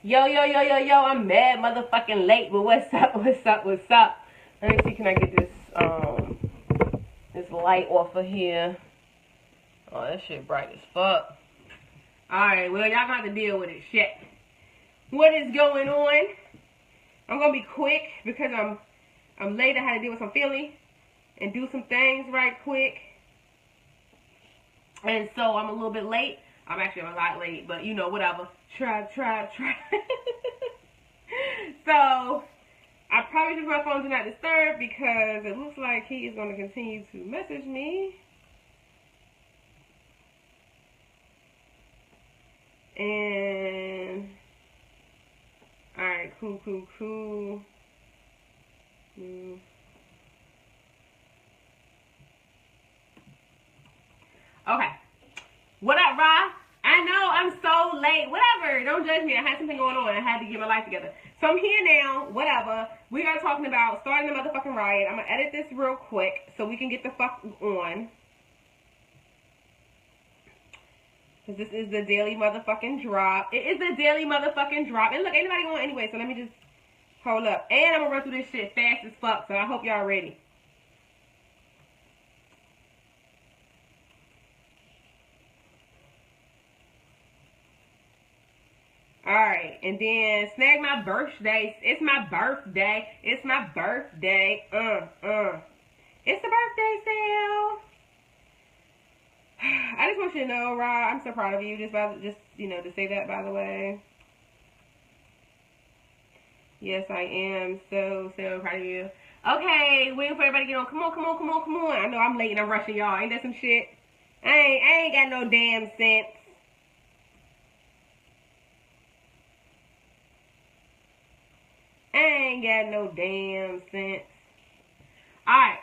Yo, yo, yo, yo, yo, I'm mad motherfucking late, but what's up, what's up, what's up? Let me see, can I get this light off of here? Oh, that shit bright as fuck. Alright, well, y'all got to deal with it. Shit. What is going on? I'm gonna be quick because I'm late. I had to deal with some feeling and do some things right quick. And so I'm a little bit late. I'm actually a lot late, but you know, whatever. Try. So, I probably just my phone do not disturb because it looks like he is going to continue to message me. And, alright, cool. Okay. What up, Ra? I know I'm so late. Whatever. Don't judge me. I had something going on. I had to get my life together. So I'm here now. Whatever. We are talking about starting the motherfucking riot. I'm going to edit this real quick so we can get the fuck on. Because this is the daily motherfucking drop. It is the daily motherfucking drop. And look, ain't nobody going anyway. So let me just hold up. And I'm going to run through this shit fast as fuck. So I hope y'all ready. Alright, and then snag my birthday. It's my birthday. It's my birthday. It's the birthday sale. I just want you to know, Rob, I'm so proud of you. Just you know, to say that, by the way. Yes, I am so proud of you. Okay, waiting for everybody to get on. Come on. I know I'm late and I'm rushing y'all. Ain't that some shit? I ain't got no damn sense. I ain't got no damn sense. Alright.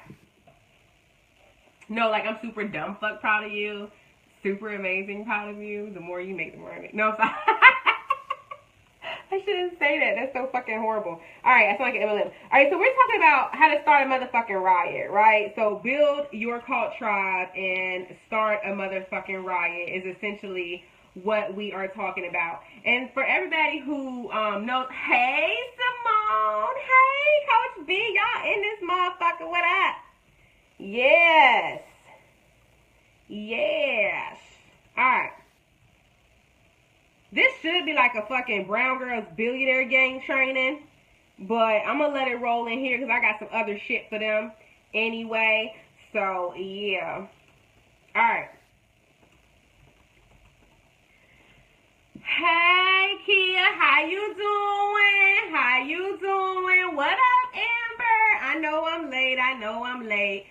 No, like, I'm super dumb fuck proud of you. Super amazing proud of you. The more you make, the more I make. No, I'm sorry. I shouldn't say that. That's so fucking horrible. Alright, I sound like an MLM. Alright, so we're talking about how to start a motherfucking riot, right? So build your cult tribe and start a motherfucking riot is essentially what we are talking about. And for everybody who knows, hey Simone, hey Coach B, y'all in this motherfucker, what up? Yes. Alright. This should be like a fucking Brown Girls Billionaire Gang training, but I'm gonna let it roll in here because I got some other shit for them anyway. So yeah. Alright. Hey Kia, how you doing? What up, Amber? I know I'm late.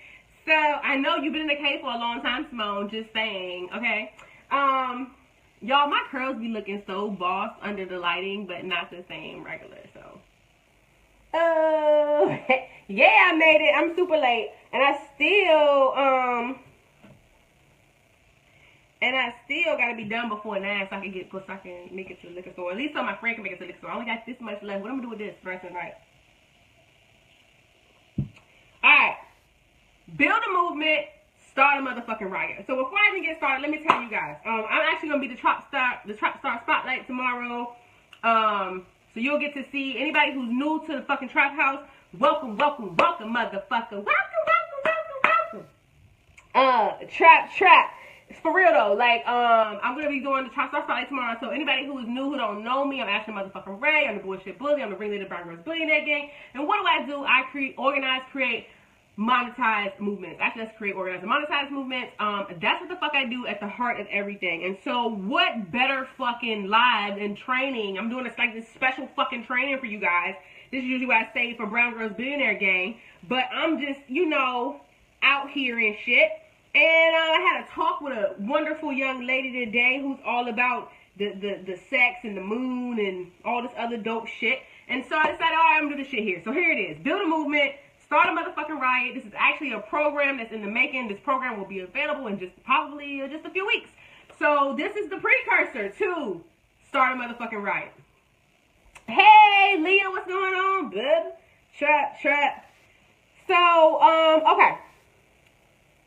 So I know you've been in the cave for a long time, Simone. Just saying, okay? Y'all, my curls be looking so boss under the lighting, but not the same regular. So, yeah, I made it. I'm super late, and I still gotta be done before 9 so I can make it to the liquor store. At least so my friend can make it to the liquor store. I only got this much left. What I'm gonna do with this first and right? Alright. Build a movement, start a motherfucking riot. So before I even get started, let me tell you guys. I'm actually gonna be the Trap Star Spotlight tomorrow. So you'll get to see anybody who's new to the fucking Traphouse. Welcome, motherfucker. Welcome. Trap. For real though, like, I'm gonna be doing the Trap Star Spotlight tomorrow, so anybody who is new, who don't know me, I'm Ashley motherfucking Ray, I'm the bullshit bully, I'm the ringleader of the Brown Girls Billionaire Gang, and what do? I organize, create, monetize movements. Actually, let's create, organize, and monetize movements. That's what the fuck I do at the heart of everything, and so what better fucking live and training, I'm doing this special fucking training for you guys. This is usually what I say for Brown Girls Billionaire Gang, but I'm just, you know, out here and shit. And I had a talk with a wonderful young lady today who's all about the sex and the moon and all this other dope shit. And so I decided, all right, I'm gonna do this shit here. So here it is. Build a movement. Start a motherfucking riot. This is actually a program that's in the making. This program will be available in probably just a few weeks. So this is the precursor to start a motherfucking riot. Hey, Leah, what's going on, bub? Trap. So, okay.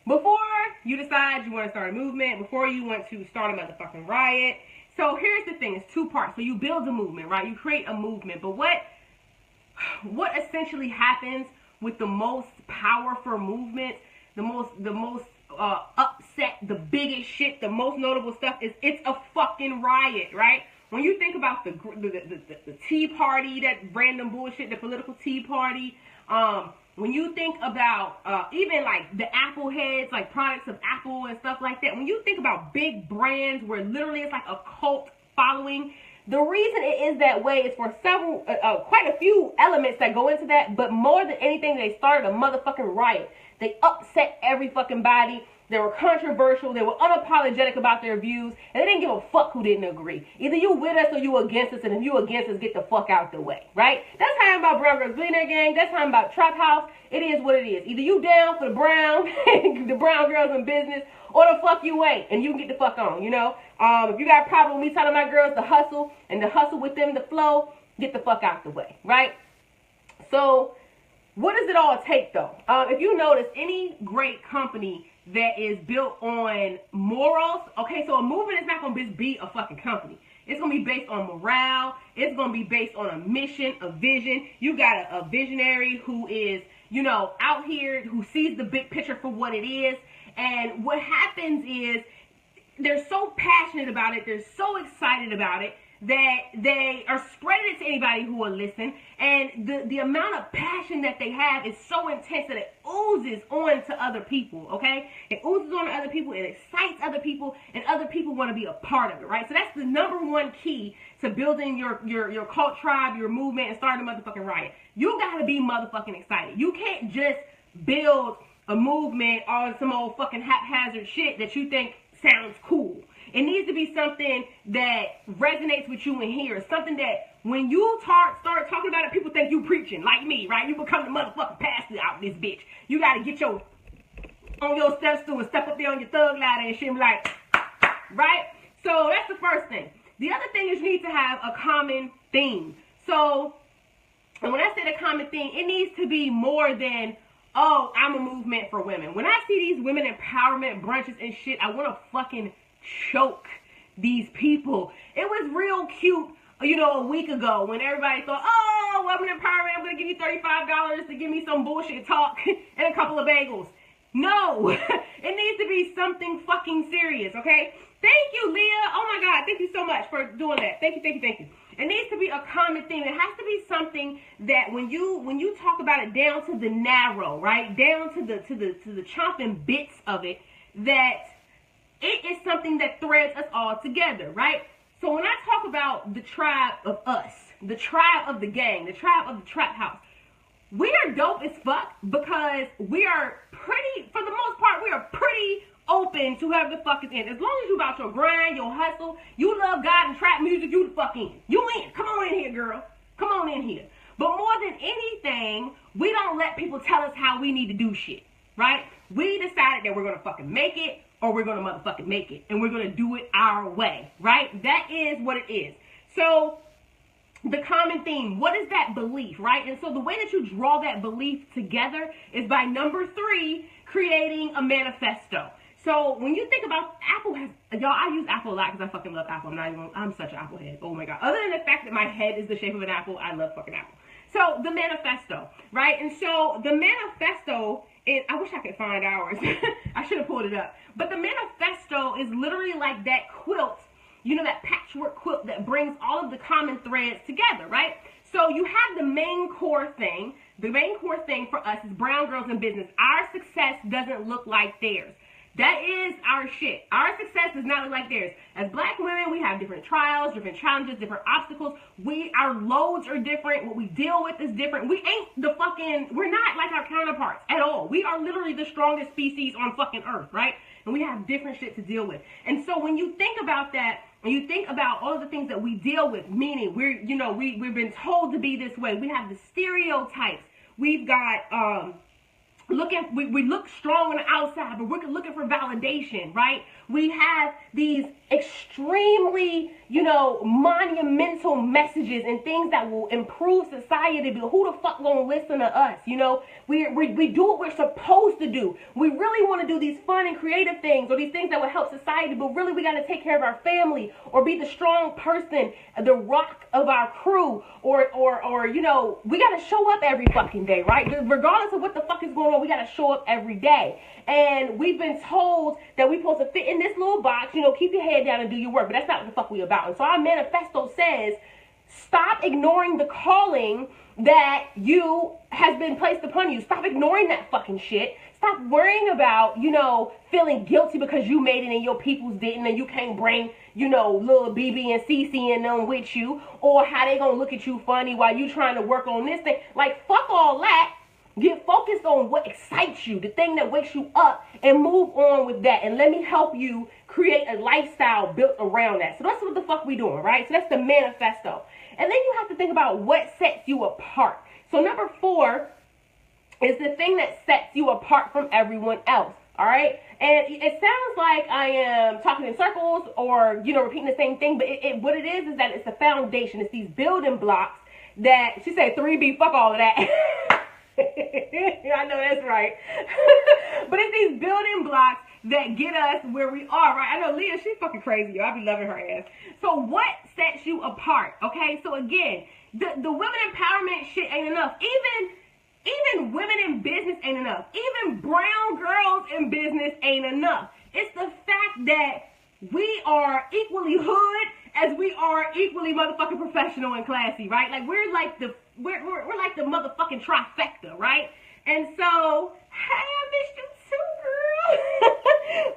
Before you decide you want to start a movement, before you want to start a motherfucking riot, So here's the thing, it's two parts. So you build a movement, right? You create a movement. But what essentially happens with the most powerful movements, the most upset, the biggest shit, the most notable stuff is it's a fucking riot, right? When you think about the Tea Party, that random bullshit, the political Tea Party, when you think about even like the Apple heads, like products of Apple and stuff like that, when you think about big brands where literally it's like a cult following, the reason it is that way is for several, quite a few elements that go into that, but more than anything, they started a motherfucking riot. They upset every fucking body. They were controversial. They were unapologetic about their views. And they didn't give a fuck who didn't agree. Either you with us or you against us. And if you against us, get the fuck out the way. Right? That's how I'm about Brown Girls Billionaire Gang. That's how I'm about Traphouse. It is what it is. Either you down for the brown, the brown girls in business, or the fuck you ain't. And you can get the fuck on, you know? If you got a problem with me telling my girls to hustle and the hustle with them to flow, get the fuck out the way. Right? So what does it all take, though? If you notice, any great company that is built on morals, okay, so a movement is not going to just be a fucking company. It's going to be based on morale. It's going to be based on a mission, a vision. You got a visionary who is, you know, out here, who sees the big picture for what it is. And what happens is they're so passionate about it. They're so excited about it that they are spreading it to anybody who will listen. And the amount of passion that they have is so intense that it oozes on to other people, okay? It oozes on to other people, it excites other people, and other people want to be a part of it, right? So that's the number one key to building your cult tribe, your movement, and starting a motherfucking riot. You gotta be motherfucking excited. You can't just build a movement on some old fucking haphazard shit that you think sounds cool. It needs to be something that resonates with you in here. Something that when you start talking about it, people think you preaching, like me, right? You become the motherfucking pastor out this bitch. You got to get on your step stool and step up there on your thug ladder and shit and be like, right? So that's the first thing. The other thing is you need to have a common theme. So, and when I say the common theme, it needs to be more than, oh, I'm a movement for women. When I see these women empowerment brunches and shit, I want to fucking choke these people. It was real cute, you know, a week ago when everybody thought, oh, women empowerment, I'm going to give you $35 to give me some bullshit talk and a couple of bagels. No, it needs to be something fucking serious, okay? Thank you, Leah. Oh my God, thank you so much for doing that. Thank you, thank you, thank you. It needs to be a common thing. It has to be something that when you talk about it down to the narrow, right, down to the chomping bits of it, that it is something that threads us all together, right? So when I talk about the tribe of us, the tribe of the gang, the tribe of the trap house, we are dope as fuck because we are pretty, for the most part, we are pretty open to whoever the fuck is in. As long as you about your grind, your hustle, you love God and trap music, you the fuck in. You in. Come on in here, girl. Come on in here. But more than anything, we don't let people tell us how we need to do shit, right? We decided that we're going to fucking make it, or we're going to motherfucking make it. And we're going to do it our way, right? That is what it is. So the common theme, what is that belief, right? And so the way that you draw that belief together is by number 3, creating a manifesto. So when you think about Apple has, y'all, I use Apple a lot because I fucking love Apple. I'm such an Apple head. Oh my God. Other than the fact that my head is the shape of an apple, I love fucking Apple. So the manifesto, right? And so the manifesto is, I wish I could find ours. I should have pulled it up. But the manifesto is literally like that quilt, you know, that patchwork quilt that brings all of the common threads together, right? So you have the main core thing. The main core thing for us is brown girls in business. Our success doesn't look like theirs. That is our shit. Our success does not look like theirs. As black women, we have different trials, different challenges, different obstacles. Our loads are different. What we deal with is different. We ain't we're not like our counterparts at all. We are literally the strongest species on fucking earth, right? And we have different shit to deal with. And so when you think about that, and you think about all of the things that we deal with, meaning we've been told to be this way. We have the stereotypes. We've got, we look strong on the outside, but we're looking for validation, right? We have these extremely, monumental messages and things that will improve society, but who the fuck gonna listen to us? We do what we're supposed to do. We really want to do these fun and creative things, or these things that will help society, but really we got to take care of our family, or be the strong person, the rock of our crew, or we got to show up every fucking day, right? Regardless of what the fuck is going on, we got to show up every day. And we've been told that we're supposed to fit in this little box, keep your head down and do your work, but that's not what the fuck we about. And so our manifesto says, stop ignoring the calling that has been placed upon you. Stop ignoring that fucking shit. Stop worrying about, feeling guilty because you made it and your peoples didn't, and you can't bring, little BB and CC and them with you, or how they gonna look at you funny while you trying to work on this thing. Like, fuck all that. Get focused on what excites you, the thing that wakes you up, and move on with that. And let me help you create a lifestyle built around that. So that's what the fuck we doing, right? So that's the manifesto. And then you have to think about what sets you apart. So number 4 is the thing that sets you apart from everyone else, all right? And it sounds like I am talking in circles or, repeating the same thing, but what it is that it's the foundation. It's these building blocks that, she said 3B, fuck all of that. I know that's right. But it's these building blocks that get us where we are, right? I know Leah, she's fucking crazy, yo. I be loving her ass. So what sets you apart, okay? So again, the women empowerment shit ain't enough. Even women in business ain't enough. Even brown girls in business ain't enough. It's the fact that we are equally hood as we are equally motherfucking professional and classy, right? Like we're like the motherfucking trifecta, right? And so, hey, I missed you too, girl.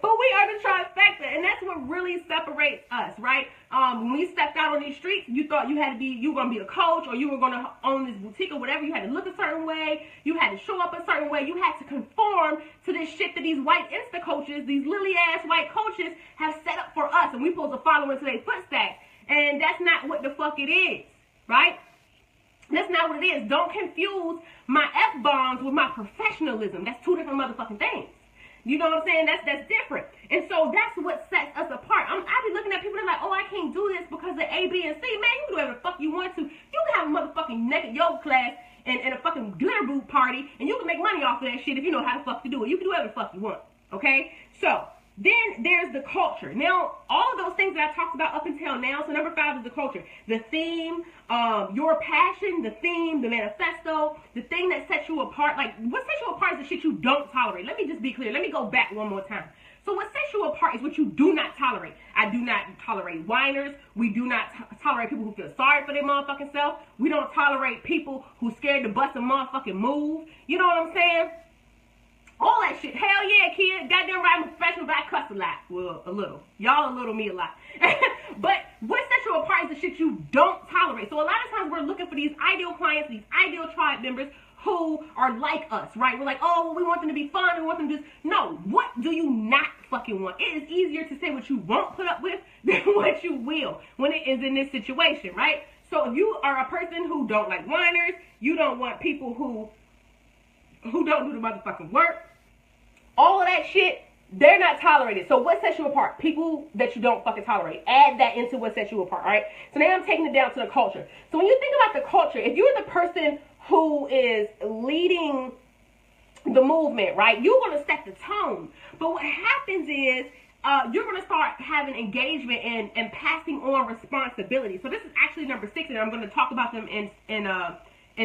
But we are the trifecta, and that's what really separates us, right? When we stepped out on these streets, you thought you were gonna be a coach, or you were gonna own this boutique or whatever. You had to look a certain way, you had to show up a certain way, you had to conform to this shit that these white Insta coaches, these lily ass white coaches have set up for us, and we supposed to follow into their footsteps. And that's not what the fuck it is, right? That's not what it is. Don't confuse my F-bombs with my professionalism. That's two different motherfucking things. You know what I'm saying? That's different. And so that's what sets us apart. I be looking at people that are like, oh, I can't do this because of A, B, and C. Man, you can do whatever the fuck you want to. You can have a motherfucking naked yoga class and a fucking glitter boot party, and you can make money off of that shit if you know how the fuck to do it. You can do whatever the fuck you want. Okay? So then there's the culture. Now, all of those things that I talked about up until now, so number 5 is the culture. The theme, your passion, the theme, the manifesto, the thing that sets you apart. Like, what sets you apart is the shit you don't tolerate. Let me just be clear. Let me go back one more time. So what sets you apart is what you do not tolerate. I do not tolerate whiners. We do not tolerate people who feel sorry for their motherfucking self. We don't tolerate people who scared to bust a motherfucking move. You know what I'm saying? All that shit. Hell yeah, kid. Goddamn right, I'm a professional, but I cuss a lot. Well, a little. Y'all a little, me a lot. But what sets you apart is the shit you don't tolerate. So a lot of times we're looking for these ideal clients, these ideal tribe members who are like us, right? We're like, oh, well, we want them to be fun. We want them to just... No, what do you not fucking want? It is easier to say what you won't put up with than what you will when it is in this situation, right? So if you are a person who don't like whiners, you don't want people who don't do the motherfucking work, all of that shit, they're not tolerated. So what sets you apart? People that you don't fucking tolerate. Add that into what sets you apart, right? So now I'm taking it down to the culture. So when you think about the culture, if you're the person who is leading the movement, right, you're going to set the tone. But what happens is you're going to start having engagement and passing on responsibility. So this is actually number 6, and I'm going to talk about them in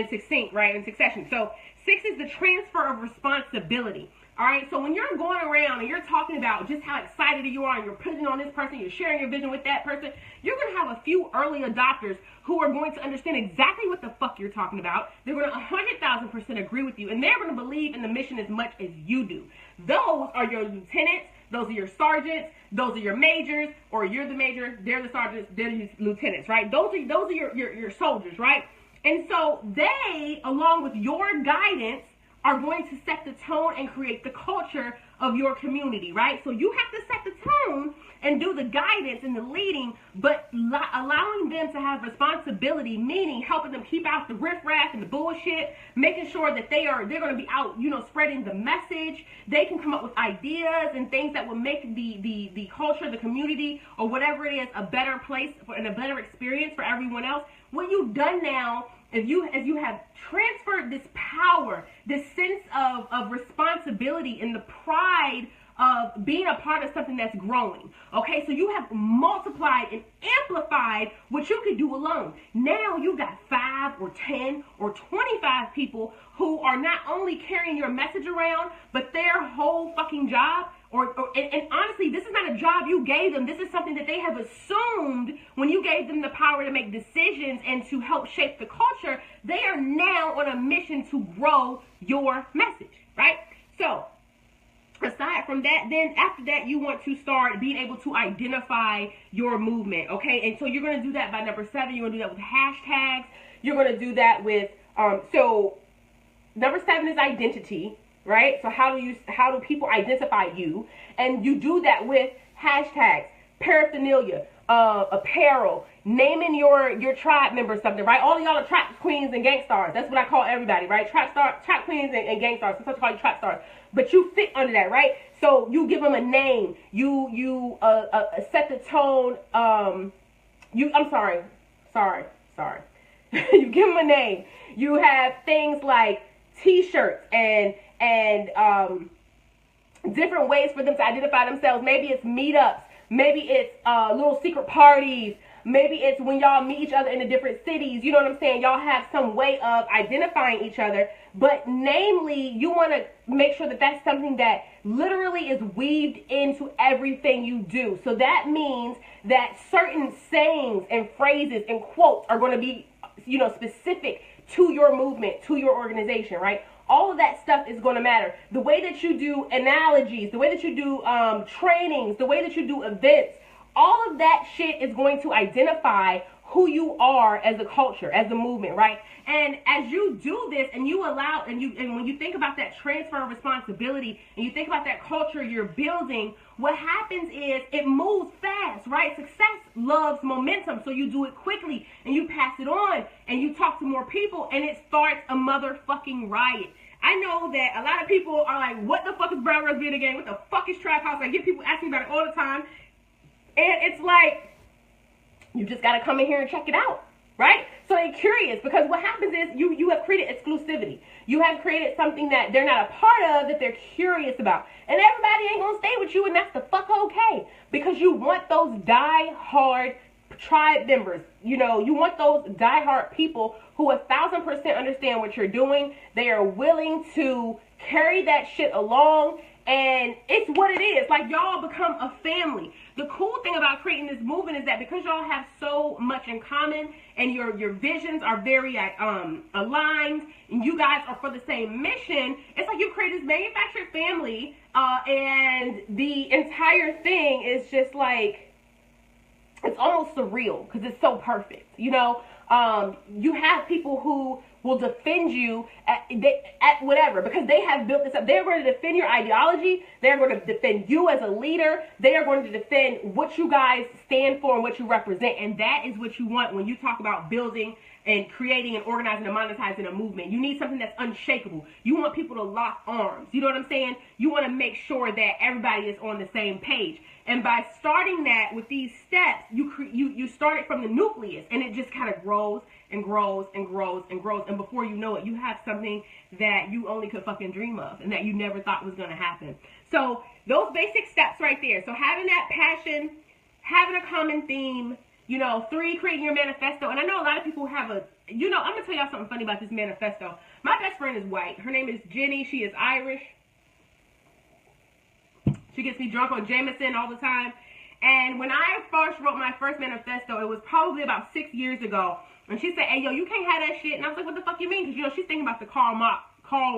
succession. So 6 is the transfer of responsibility. All right, so when you're going around and you're talking about just how excited you are and you're putting on this person, you're sharing your vision with that person, you're going to have a few early adopters who are going to understand exactly what the fuck you're talking about. They're going to 100,000% agree with you, and they're going to believe in the mission as much as you do. Those are your lieutenants, those are your sergeants, those are your majors, or you're the major, they're the sergeants, they're the lieutenants, right? Those are your soldiers, right? And so they, along with your guidance, are going to set the tone and create the culture of your community, right? So you have to set the tone and do the guidance and the leading, but allowing them to have responsibility, meaning helping them keep out the riffraff and the bullshit, making sure that they're going to be out, spreading the message. They can come up with ideas and things that will make the culture, the community, or whatever it is, a better place and a better experience for everyone else. What you've done now, if you have transferred this power, this sense of responsibility and the pride of being a part of something that's growing. Okay, so you have multiplied and amplified what you could do alone. Now you got 5 or 10 or 25 people who are not only carrying your message around, but their whole fucking job, and honestly, this is not a job you gave them. This is something that they have assumed when you gave them the power to make decisions and to help shape the culture. They are now on a mission to grow your message, right? So, aside from that, then after that, you want to start being able to identify your movement, okay? And so you're going to do that by number 7. You're going to do that with hashtags. You're going to do that with, so number 7 is identity, right? So how do people identify you? And you do that with hashtags, paraphernalia, apparel, naming your tribe members something, right? All of y'all are trap queens and gang stars. That's what I call everybody, right? Trap queens and gang stars. Sometimes I call you trap stars. But you fit under that, right? So you give them a name. You set the tone. I'm sorry. You give them a name. You have things like T-shirts and different ways for them to identify themselves. Maybe it's meetups. Maybe it's little secret parties. Maybe it's when y'all meet each other in the different cities. You know what I'm saying? Y'all have some way of identifying each other. But namely, you want to make sure that that's something that literally is weaved into everything you do. So that means that certain sayings and phrases and quotes are going to be, specific to your movement, to your organization, right? All of that stuff is going to matter. The way that you do analogies, the way that you do trainings, the way that you do events, all of that shit is going to identify who you are as a culture, as a movement, right? And as you do this and you allow, and when you think about that transfer of responsibility and you think about that culture you're building, what happens is it moves fast, right? Success loves momentum. So you do it quickly and you pass it on and you talk to more people and it starts a motherfucking riot. I know that a lot of people are like, what the fuck is Brown Girls Being Again? What the fuck is Traphouse? I get people asking about it all the time. And it's like, you just got to come in here and check it out, right? So they're curious because what happens is you have created exclusivity. You have created something that they're not a part of that they're curious about. And everybody ain't going to stay with you, and that's the fuck okay. Because you want those die-hard tribe members. You want those die-hard people who 1,000% understand what you're doing. They are willing to carry that shit along. And it's what it is. Like, y'all become a family. The cool thing about creating this movement is that because y'all have so much in common and your visions are very aligned and you guys are for the same mission, it's like you create this manufactured family and the entire thing is just like, it's almost surreal because it's so perfect. You have people who will defend you at whatever, because they have built this up. They're going to defend your ideology. They're going to defend you as a leader. They are going to defend what you guys stand for and what you represent. And that is what you want when you talk about building and creating and organizing and monetizing a movement. You need something that's unshakable. You want people to lock arms. You know what I'm saying? You want to make sure that everybody is on the same page. And by starting that with these steps, you start it from the nucleus, and it just kind of grows and grows and grows and grows. And before you know it, you have something that you only could fucking dream of and that you never thought was going to happen. So those basic steps right there. So having that passion, having a common theme, 3, creating your manifesto. And I know a lot of people have I'm going to tell y'all something funny about this manifesto. My best friend is white. Her name is Jenny. She is Irish. She gets me drunk on Jameson all the time. And when I first wrote my first manifesto, it was probably about 6 years ago. And she said, hey, yo, you can't have that shit. And I was like, what the fuck you mean? Because, she's thinking about the Karl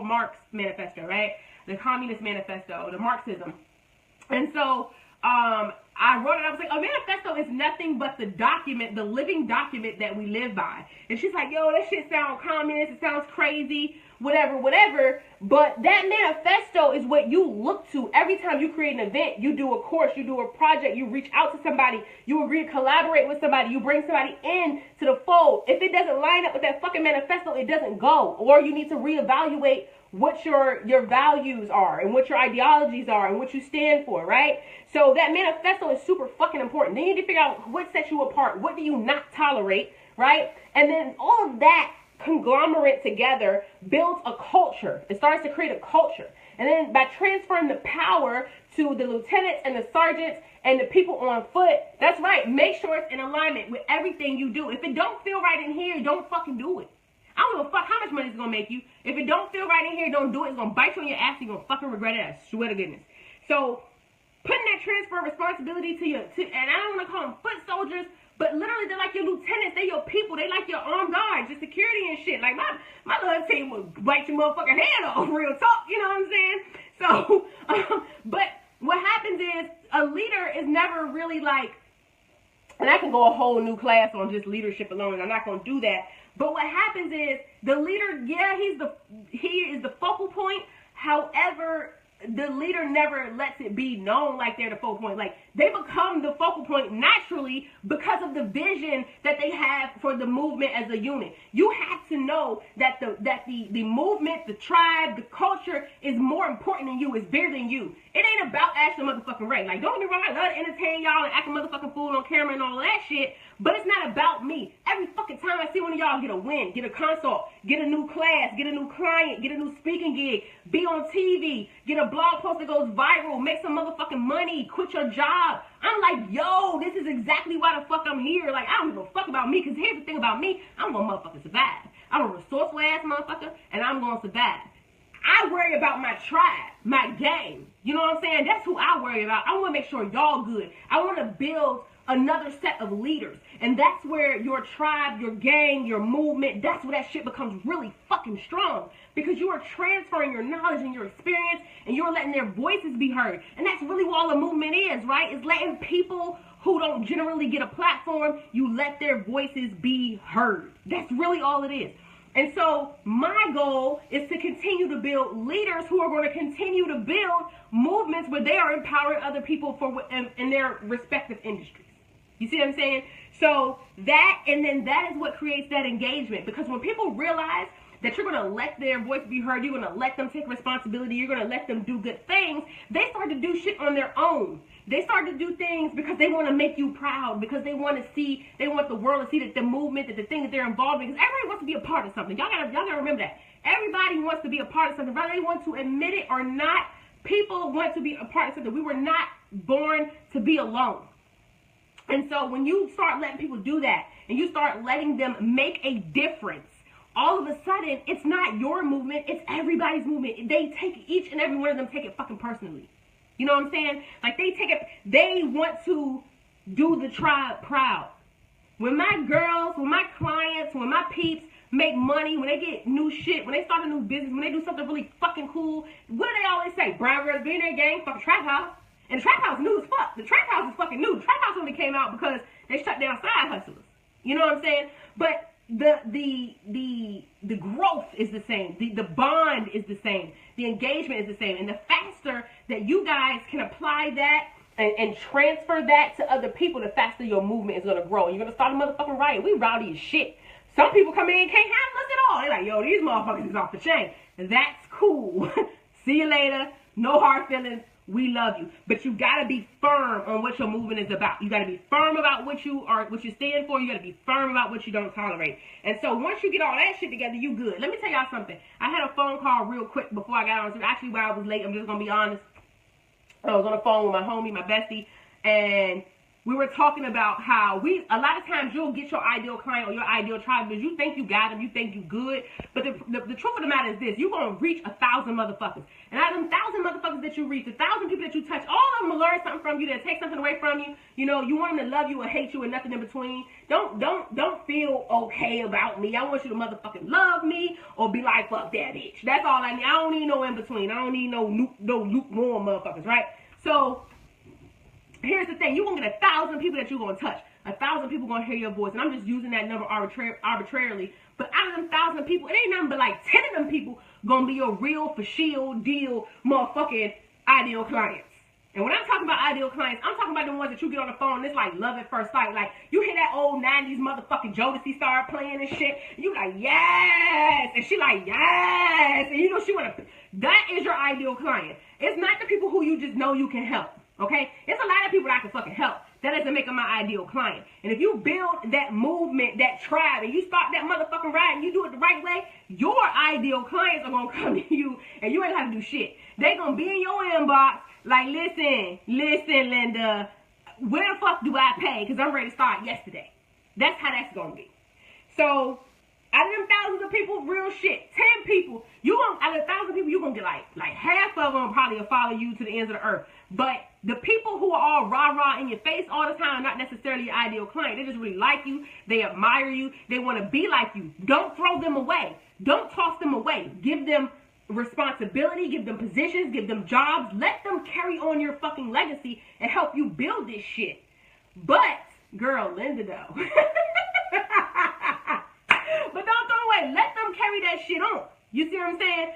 Marx manifesto, right? The Communist Manifesto, the Marxism. And so I wrote it. I was like, a manifesto is nothing but the document, the living document that we live by. And she's like, yo, that shit sounds communist. It sounds crazy. whatever, whatever. But that manifesto is what you look to every time you create an event. You do a course, you do a project, you reach out to somebody, you agree to collaborate with somebody, you bring somebody in to the fold. If it doesn't line up with that fucking manifesto, it doesn't go. Or you need to reevaluate what your values are and what your ideologies are and what you stand for, right? So that manifesto is super fucking important. Then you need to figure out what sets you apart. What do you not tolerate, right? And then all of that conglomerate together builds a culture. It starts to create a culture. And then by transferring the power to the lieutenants and the sergeants and the people on foot, that's right, make sure it's in alignment with everything you do. If it don't feel right in here, don't fucking do it. I don't give a fuck how much money it's gonna make you. If it don't feel right in here, don't do it. It's gonna bite you on your ass. You're gonna fucking regret it. I swear to goodness. So putting that transfer of responsibility and I don't want to call them foot soldiers, but literally they're like your lieutenants. They're your people. They like your armed guards, your security and shit. Like my little team will bite your motherfucking head off. Real talk, you know what I'm saying? So, but what happens is a leader is never really like, and I can go a whole new class on just leadership alone, and I'm not gonna do that. But what happens is the leader, yeah, he is the focal point. However, the leader never lets it be known like they're the focal point. Like, they become the focal point naturally because of the vision that they have for the movement as a unit. You have to know that the movement, the tribe, the culture is more important than you, is bigger than you. It ain't about acting motherfucking right. Like, don't get me wrong, I love to entertain y'all and act a motherfucking fool on camera and all of that shit, but it's not about me. Every fucking time I see one of y'all get a win, get a consult, get a new class, get a new client, get a new speaking gig, be on TV, get a blog post that goes viral, make some motherfucking money, quit your job, I'm like, yo, this is exactly why the fuck I'm here. Like, I don't give a fuck about me, because here's the thing about me, I'm gonna motherfucking survive. I'm a resourceful ass motherfucker, and I'm gonna survive. I worry about my tribe, my gang. You know what I'm saying? That's who I worry about. I want to make sure y'all good. I want to build another set of leaders. And that's where your tribe, your gang, your movement, that's where that shit becomes really fucking strong. Because you are transferring your knowledge and your experience, and you're letting their voices be heard. And that's really what all the movement is, right? It's letting people who don't generally get a platform, you let their voices be heard. That's really all it is. And so my goal is to continue to build leaders who are going to continue to build movements where they are empowering other people in their respective industries. You see what I'm saying? So that is what creates that engagement. Because when people realize that you're going to let their voice be heard, you're going to let them take responsibility, you're going to let them do good things, they start to do shit on their own. They start to do things because they want to make you proud, because they want the world to see that the movement, that the thing that they're involved in, because everybody wants to be a part of something. Y'all gotta remember that. Everybody wants to be a part of something, whether they want to admit it or not. People want to be a part of something. We were not born to be alone. And so when you start letting people do that, and you start letting them make a difference, all of a sudden, it's not your movement, it's everybody's movement. They take, each and every one of them take it fucking personally. You know what I'm saying? Like, they want to do the tribe proud. When my girls, when my clients, when my peeps make money, when they get new shit, when they start a new business, when they do something really fucking cool, what do they always say? Brown girls being their gang, fucking Traphouse. And Traphouse new as fuck. The Traphouse is fucking new. Traphouse only came out because they shut down side hustlers. You know what I'm saying? But the growth is the same. The bond is the same. The engagement is the same. And the faster that you guys can apply that and transfer that to other people, the faster your movement is going to grow. And you're going to start a motherfucking riot. We rowdy as shit. Some people come in and can't handle us at all. They're like, yo, these motherfuckers is off the chain. That's cool. See you later. No hard feelings. We love you. But you got to be firm on what your movement is about. You got to be firm about what you stand for. You got to be firm about what you don't tolerate. And so once you get all that shit together, you good. Let me tell y'all something. I had a phone call real quick before I got on. Actually, while I was late, I'm just going to be honest. I was on the phone with my homie, my bestie, and we were talking about how a lot of times you'll get your ideal client or your ideal tribe because you think you got them, you think you good. But the truth of the matter is this: you're going to reach 1,000 motherfuckers. And out of them 1,000 motherfuckers that you reach, 1,000 people that you touch, all of them will learn something from you, they'll take something away from you. You know, you want them to love you or hate you and nothing in between. Don't feel okay about me. I want you to motherfucking love me or be like, fuck that bitch. That's all I need. I don't need no in between. I don't need no lukewarm motherfuckers, right? So here's the thing. You're going to get 1,000 people that you're going to touch. 1,000 people going to hear your voice. And I'm just using that number arbitrarily. But out out of them 1,000 people, it ain't nothing but like 10 of them people gonna be your real for shield deal motherfucking ideal clients. And when I'm talking about ideal clients, I'm talking about the ones that you get on the phone and it's like love at first sight. Like, you hear that old 90s motherfucking Jodeci start playing and shit, and you like, yes! And she like, yes! And you know she wanna, that is your ideal client. It's not the people who you just know you can help, okay? It's a lot of people that I can fucking help. That doesn't make them my ideal client. And if you build that movement, that tribe, and you start that motherfucking ride and you do it the right way, your ideal clients are gonna come to you and you ain't have to do shit. They gonna be in your inbox like, listen, Linda, where the fuck do I pay? Because I'm ready to start yesterday. That's how that's gonna be. So, out of them thousands of people, real shit, 10 people, out of 1,000 people, you're gonna get like half of them probably will follow you to the ends of the earth. But the people who are all rah-rah in your face all the time, not necessarily your ideal client. They just really like you. They admire you. They want to be like you. Don't throw them away. Don't toss them away. Give them responsibility. Give them positions. Give them jobs. Let them carry on your fucking legacy and help you build this shit. But, girl, Linda, though. But don't throw away. Let them carry that shit on. You see what I'm saying?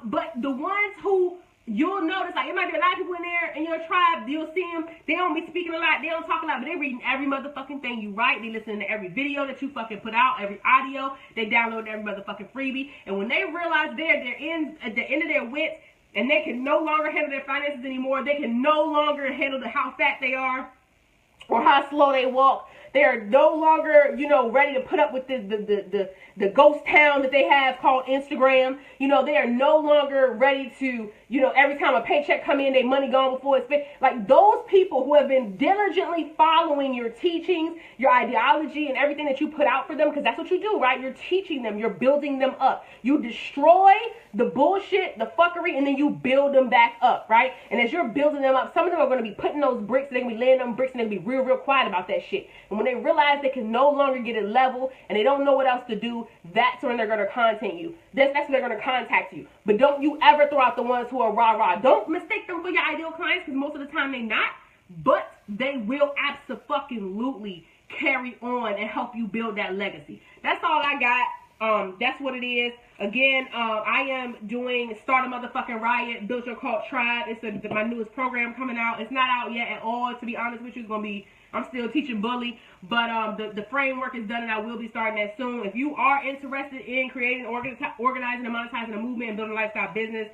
But the ones who you'll notice, like, it might be a lot of people in there in your tribe, you'll see them, they don't be speaking a lot, they don't talk a lot, but they reading every motherfucking thing you write, they listening to every video that you fucking put out, every audio, they download every motherfucking freebie, and when they realize they're at the end of their wits, and they can no longer handle their finances anymore, they can no longer handle how fat they are, or how slow they walk, they are no longer, you know, ready to put up with the ghost town that they have called Instagram. You know, they are no longer ready to, you know, every time a paycheck come in, they money gone before it's spent. Like, those people who have been diligently following your teachings, your ideology, and everything that you put out for them, because that's what you do, right? You're teaching them. You're building them up. You destroy the bullshit, the fuckery, and then you build them back up, right? And as you're building them up, some of them are going to be putting those bricks, they're going to be laying them bricks, and they're going to be real, real quiet about that shit. And when they realize they can no longer get it level and they don't know what else to do, that's when they're going to contact you. That's when they're going to contact you. But don't you ever throw out the ones who are rah-rah. Don't mistake them for your ideal clients, because most of the time they're not. But they will absolutely carry on and help you build that legacy. That's all I got. That's what it is. Again, I am doing Start a Motherfucking Riot, Build Your Cult Tribe. It's my newest program coming out. It's not out yet at all, to be honest with you. It's going to be, I'm still teaching bully, but the framework is done and I will be starting that soon. If you are interested in creating, organizing, and monetizing a movement and building a lifestyle business,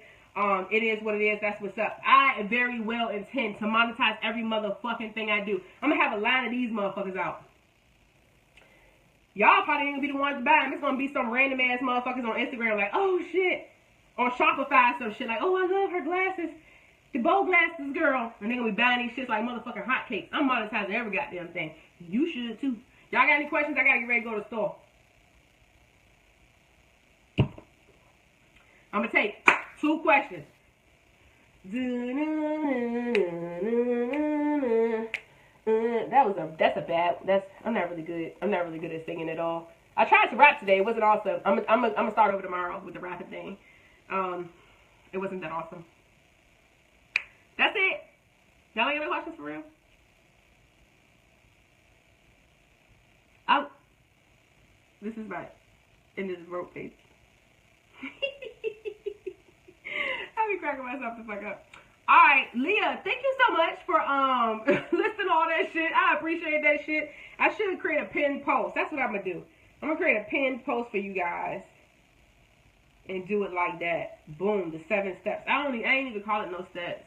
it is what it is. That's what's up. I very well intend to monetize every motherfucking thing I do. I'm going to have a line of these motherfuckers out. Y'all probably ain't gonna be the ones to buy them. It's gonna be some random ass motherfuckers on Instagram like, oh shit. On Shopify, some shit like, oh, I love her glasses. The bow glasses girl. And they gonna be buying these shits like motherfucking hotcakes. I'm monetizing every goddamn thing. You should too. Y'all got any questions? I gotta get ready to go to the store. I'm gonna take 2 questions. I'm not really good. I'm not really good at singing at all. I tried to rap today. It wasn't awesome. I'm gonna start over tomorrow with the rapping thing. It wasn't that awesome. That's it. Y'all ain't got any questions for real? This is my end of the rope page. I'll be cracking myself the fuck up. Alright, Leah, thank you so much for listing all that shit. I appreciate that shit. I should create a pinned post. That's what I'm gonna do. I'm gonna create a pinned post for you guys and do it like that. Boom, the 7 steps. I ain't even call it no steps.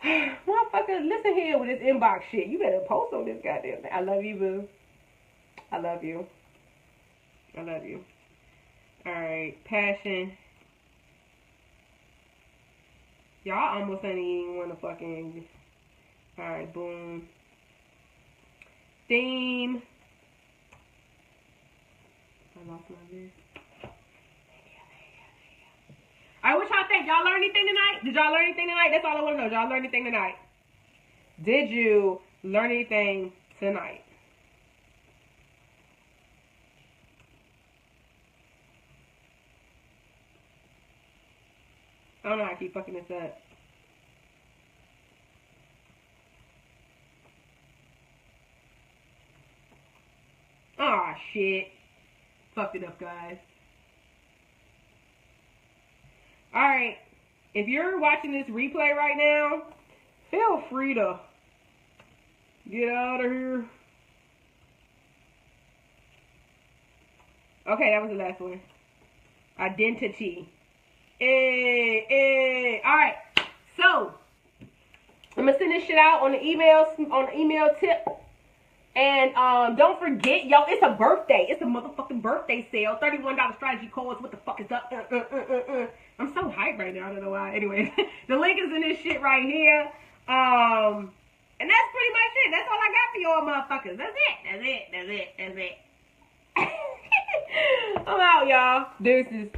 Motherfucker, listen here with this inbox shit. You better post on this goddamn thing. I love you, boo. I love you. I love you. Alright, passion. Y'all almost ain't even want to fucking... Alright, boom. Theme. I lost my list. Alright, what y'all think? Y'all learn anything tonight? Did y'all learn anything tonight? That's all I want to know. Did y'all learn anything tonight? Did you learn anything tonight? I don't know how I keep fucking this up. Aw, shit. fucked it up, guys. Alright. If you're watching this replay right now, feel free to get out of here. Okay, that was the last one. Identity. Alright. So, I'm gonna send this shit out on the email tip. And don't forget, yo, it's a birthday. It's a motherfucking birthday sale. $31 strategy codes. What the fuck is up? I'm so hyped right now. I don't know why. Anyway, the link is in this shit right here. And that's pretty much it. That's all I got for y'all motherfuckers. That's it. I'm out, y'all. Deuces.